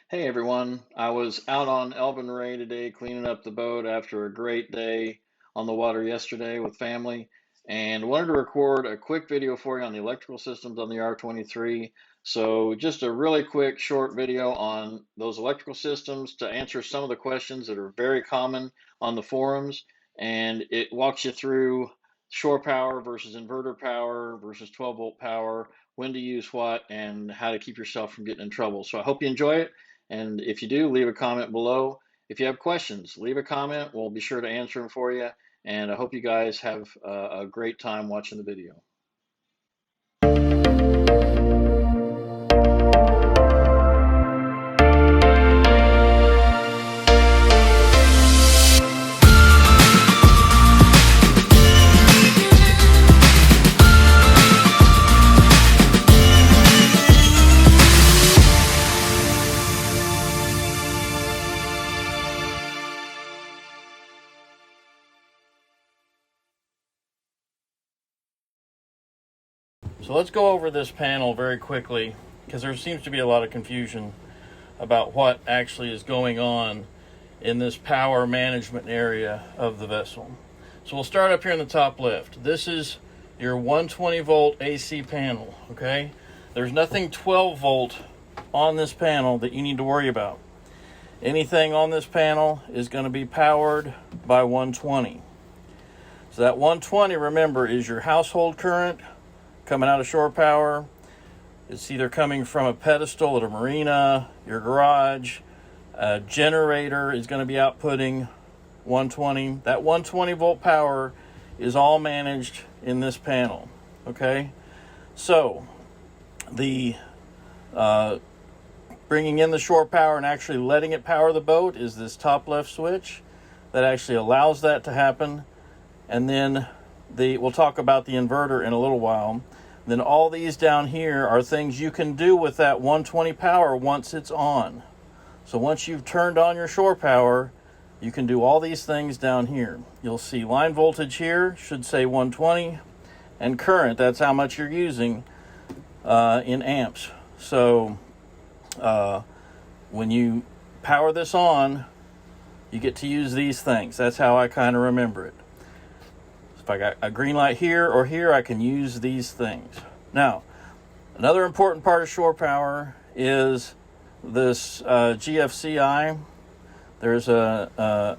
Hey everyone, I was out on Elvin Ray today cleaning up the boat after a great day on the water yesterday with family and wanted to record a quick video for you on the electrical systems on the R-23. So just a really quick short video on those electrical systems to answer some of the questions that are very common on the forums, and it walks you through shore power versus inverter power versus 12-volt power, when to use what, and how to keep yourself from getting in trouble. So I hope you enjoy it. And if you do, leave a comment below. If you have questions, leave a comment. We'll be sure to answer them for you. And I hope you guys have a great time watching the video. So let's go over this panel very quickly, because there seems to be a lot of confusion about what actually is going on in this power management area of the vessel. So we'll start up here in the top left. This is your 120 volt AC panel, okay? There's nothing 12 volt on this panel that you need to worry about. Anything on this panel is going to be powered by 120. So that 120, remember, is your household current coming out of shore power. It's either coming from a pedestal at a marina, your garage. A generator is going to be outputting 120. That 120 volt power is all managed in this panel. Okay, so the bringing in the shore power and actually letting it power the boat is this top left switch that actually allows that to happen. And then we'll talk about the inverter in a little while. Then all these down here are things you can do with that 120 power once it's on. So once you've turned on your shore power, you can do all these things down here. You'll see line voltage here, should say 120, and current, that's how much you're using in amps. So when you power this on, you get to use these things. That's how I kind of remember it. If I got a green light here or here, I can use these things. Now, another important part of shore power is this GFCI. There's a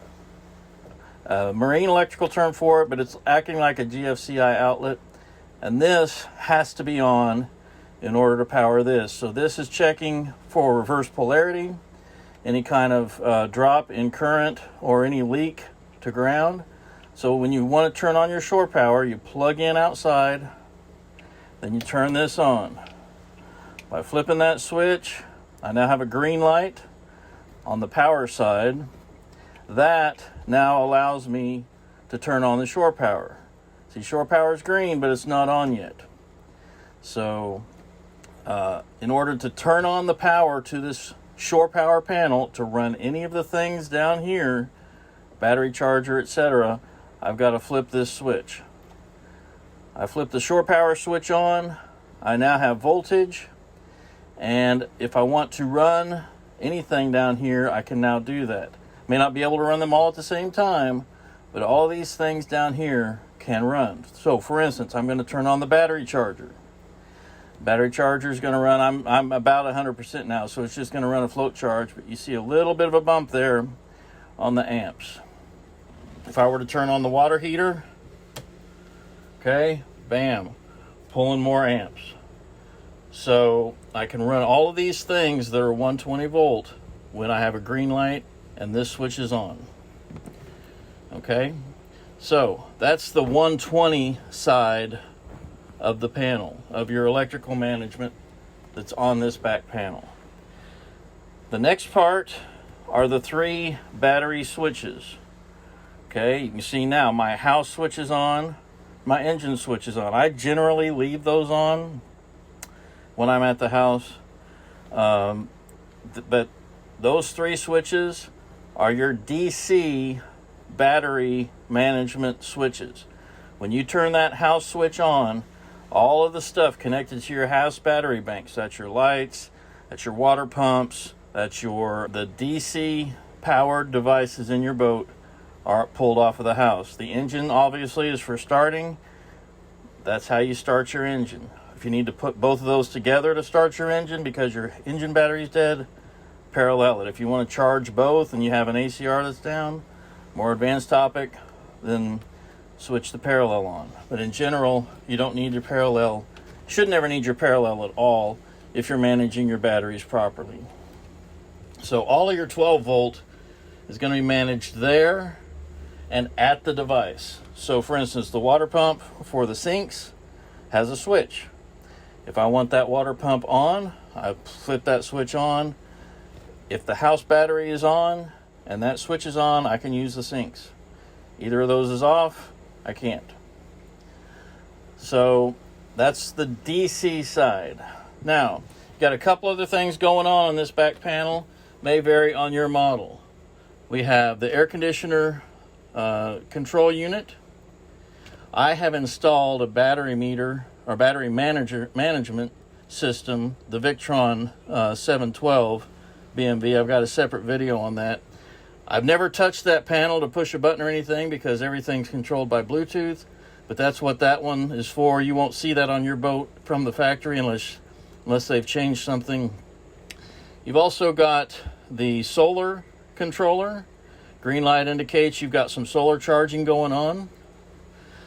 marine electrical term for it, but it's acting like a GFCI outlet. And this has to be on in order to power this. So this is checking for reverse polarity, any kind of drop in current or any leak to ground. So when you want to turn on your shore power, you plug in outside, then you turn this on. By flipping that switch, I now have a green light on the power side. That now allows me to turn on the shore power. See, shore power is green, but it's not on yet. So in order to turn on the power to this shore power panel to run any of the things down here, battery charger, etc., I've got to flip this switch. I flip the shore power switch on. I now have voltage. And if I want to run anything down here, I can now do that. May not be able to run them all at the same time, but all these things down here can run. So for instance, I'm going to turn on the battery charger. Battery charger is going to run, I'm about 100% now, so it's just going to run a float charge, but you see a little bit of a bump there on the amps. If I were to turn on the water heater, okay, bam, pulling more amps. So I can run all of these things that are 120 volt when I have a green light and this switch is on. Okay, so that's the 120 side of the panel, of your electrical management that's on this back panel. The next part are the 3 battery switches. Okay, you can see now my house switch is on, my engine switch is on. I generally leave those on when I'm at the house, but those 3 switches are your DC battery management switches. When you turn that house switch on, all of the stuff connected to your house battery banks, that's your lights, that's your water pumps, that the DC powered devices in your boat are pulled off of the house. The engine obviously is for starting. That's how you start your engine. If you need to put both of those together to start your engine because your engine battery's dead, parallel it. If you want to charge both and you have an ACR that's down, more advanced topic, then switch the parallel on. But in general, you don't need your parallel. You should never need your parallel at all if you're managing your batteries properly. So all of your 12 volt is going to be managed there and at the device. So for instance, the water pump for the sinks has a switch. If I want that water pump on, I flip that switch on. If the house battery is on and that switch is on, I can use the sinks. Either of those is off, I can't. So that's the DC side. Now, you've got a couple other things going on this back panel. May vary on your model. We have the air conditioner control unit. I have installed a battery meter or battery management system, the Victron 712 BMV. I've got a separate video on that. I've never touched that panel to push a button or anything because everything's controlled by Bluetooth, but that's what that one is for. You won't see that on your boat from the factory unless they've changed something. You've also got the solar controller. Green light indicates you've got some solar charging going on.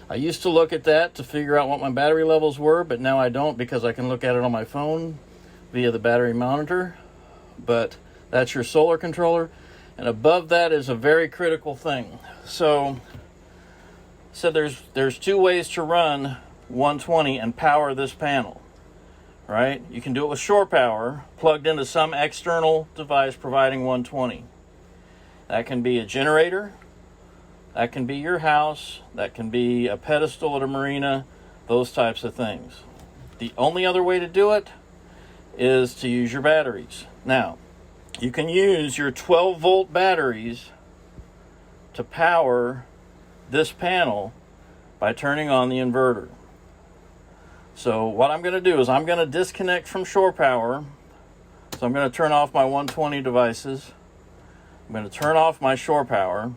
I used to look at that to figure out what my battery levels were, but now I don't because I can look at it on my phone via the battery monitor. But that's your solar controller. And above that is a very critical thing. So there's two ways to run 120 and power this panel, right? You can do it with shore power, plugged into some external device providing 120. That can be a generator, that can be your house, that can be a pedestal at a marina, those types of things. The only other way to do it is to use your batteries. Now, you can use your 12 volt batteries to power this panel by turning on the inverter. So what I'm going to do is I'm going to disconnect from shore power. So I'm going to turn off my 120 devices. I'm going to turn off my shore power.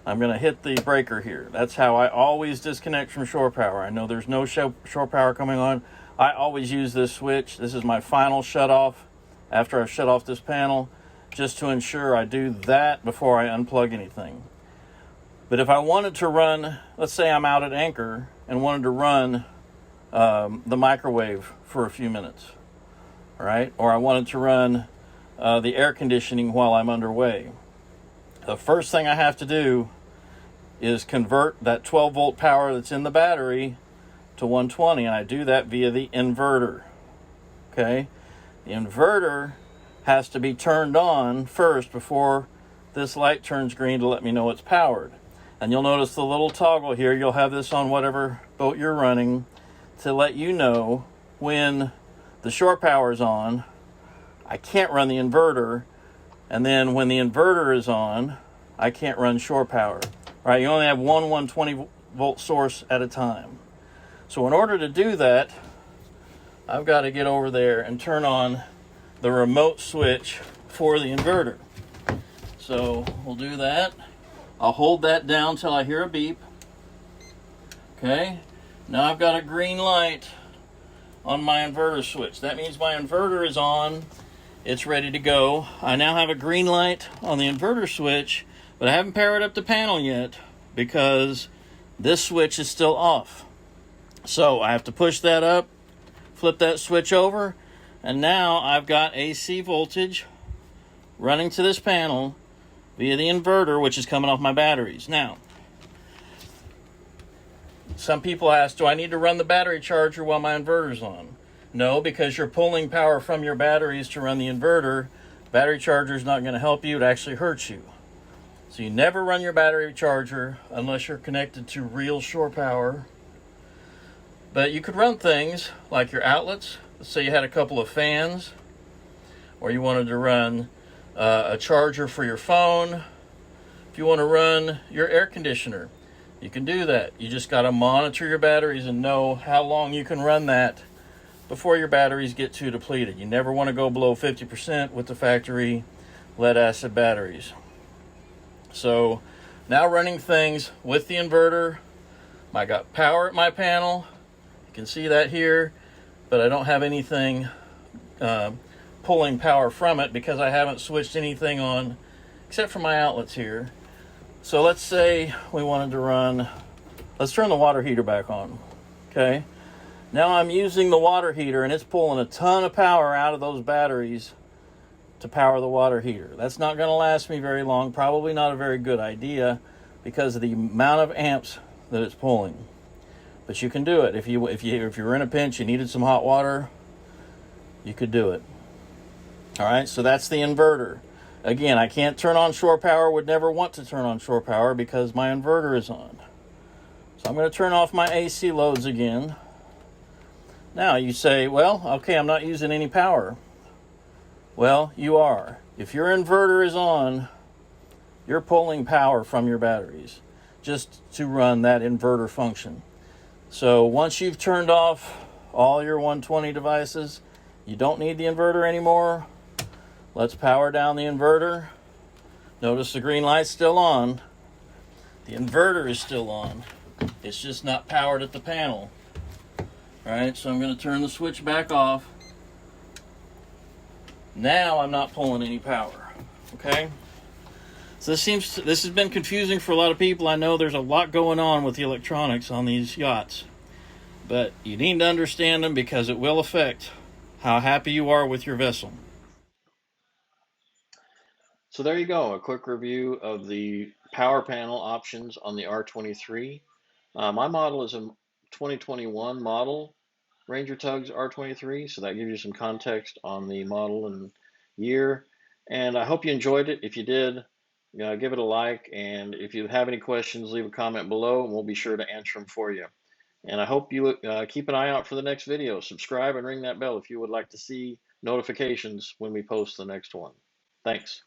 I'm going to hit the breaker here. That's how I always disconnect from shore power. I know there's no shore power coming on. I always use this switch. This is my final shut off after I've shut off this panel, just to ensure I do that before I unplug anything. But if I wanted to run, let's say I'm out at anchor and wanted to run the microwave for a few minutes, all right? Or I wanted to run the air conditioning while I'm underway. The first thing I have to do is convert that 12 volt power that's in the battery to 120, and I do that via the inverter, okay? The inverter has to be turned on first before this light turns green to let me know it's powered. And you'll notice the little toggle here. You'll have this on whatever boat you're running to let you know when the shore power is on. I can't run the inverter. And then when the inverter is on, I can't run shore power. Right? You only have one 120 volt source at a time. So in order to do that, I've got to get over there and turn on the remote switch for the inverter. So we'll do that. I'll hold that down till I hear a beep. Okay, now I've got a green light on my inverter switch. That means my inverter is on. It's ready to go. I now have a green light on the inverter switch, but I haven't powered up the panel yet because this switch is still off. So I have to push that up, flip that switch over, and now I've got AC voltage running to this panel via the inverter, which is coming off my batteries. Now, some people ask, do I need to run the battery charger while my inverter's on? No, because you're pulling power from your batteries to run the inverter. Battery charger is not going to help you. It actually hurts you. So you never run your battery charger unless you're connected to real shore power. But you could run things like your outlets. Let's say you had a couple of fans, or you wanted to run a charger for your phone. If you want to run your air conditioner, you can do that. You just got to monitor your batteries and know how long you can run that before your batteries get too depleted. You never want to go below 50% with the factory lead acid batteries. So now running things with the inverter. I got power at my panel. You can see that here, but I don't have anything pulling power from it because I haven't switched anything on except for my outlets here. So let's say we wanted to run, let's turn the water heater back on. Okay, now I'm using the water heater and it's pulling a ton of power out of those batteries to power the water heater. That's not going to last me very long, probably not a very good idea because of the amount of amps that it's pulling. But you can do it. If you were in a pinch, you needed some hot water, you could do it. All right, so that's the inverter. Again, I can't turn on shore power, would never want to turn on shore power because my inverter is on. So I'm going to turn off my AC loads again. Now you say, well, okay, I'm not using any power. Well, you are. If your inverter is on, you're pulling power from your batteries just to run that inverter function. So once you've turned off all your 120 devices, you don't need the inverter anymore. Let's power down the inverter. Notice the green light's still on. The inverter is still on. It's just not powered at the panel. All right, so I'm going to turn the switch back off. Now I'm not pulling any power. Okay? So this has been confusing for a lot of people. I know there's a lot going on with the electronics on these yachts. But you need to understand them because it will affect how happy you are with your vessel. So there you go, a quick review of the power panel options on the R-23. My model is a 2021 model Ranger Tugs R-23, so that gives you some context on the model and year. And I hope you enjoyed it. If you did, give it a like, and if you have any questions, leave a comment below, and we'll be sure to answer them for you. And I hope you keep an eye out for the next video. Subscribe and ring that bell if you would like to see notifications when we post the next one. Thanks.